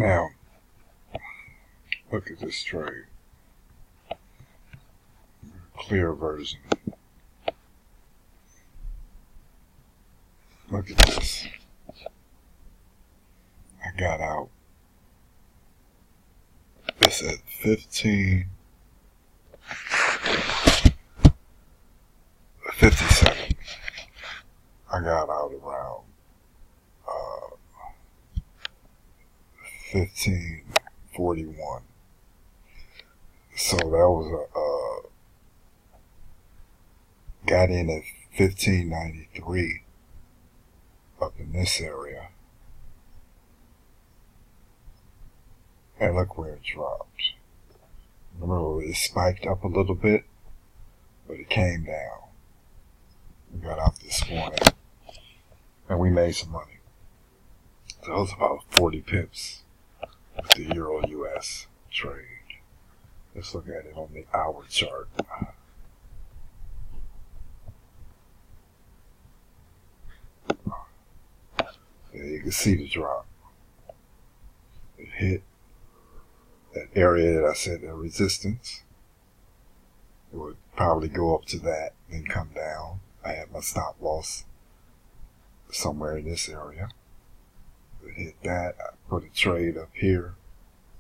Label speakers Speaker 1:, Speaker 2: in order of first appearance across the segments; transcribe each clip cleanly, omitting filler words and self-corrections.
Speaker 1: Now, look at this trade. Clear version. Look at this. I got out. It's at 15:57. I got out around 15:41. So that was got in at 15:93 up in this area. And look where it dropped. Remember, it spiked up a little bit, but it came down. We got out this morning, and we made some money. So it was about 40 pips with the Euro-US trade. Let's look at it on the hour chart. Yeah, you can see the drop. It hit that area that I said, the resistance. It would probably go up to that, then come down. I had my stop loss somewhere in this area. It hit that. I put a trade up here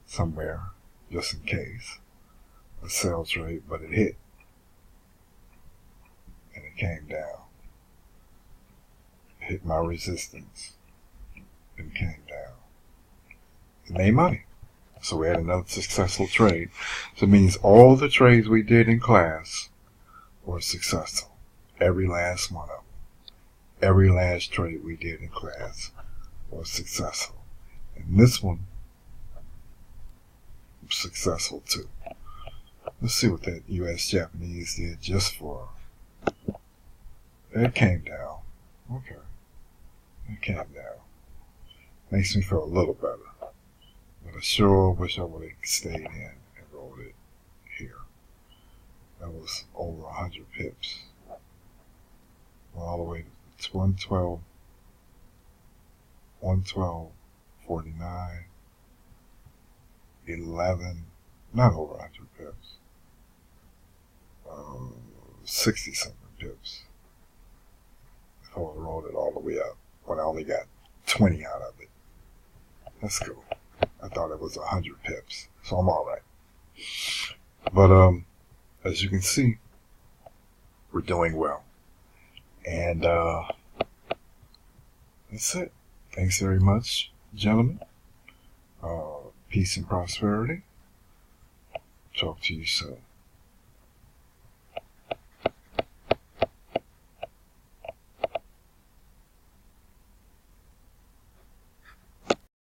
Speaker 1: somewhere, just in case. A sell trade, but it hit. And it came down. It hit my resistance. And came down. It made money. So we had another successful trade. So it means all the trades we did in class were successful. Every last one of them. Every last trade we did in class was successful. And this one was successful too. Let's see what that US-Japanese did just for. It came down. Okay. It came down. Makes me feel a little better. But I sure wish I would have stayed in and rolled it here. That was over 100 pips. All the way to 112, 49, 11, not over 100 pips. 60 something pips. If I would have rolled it all the way up when I only got 20 out of it. That's cool. I thought it was 100 pips, so I'm all right. But as you can see, we're doing well. And that's it. Thanks very much, gentlemen. Peace and prosperity. Talk to you soon.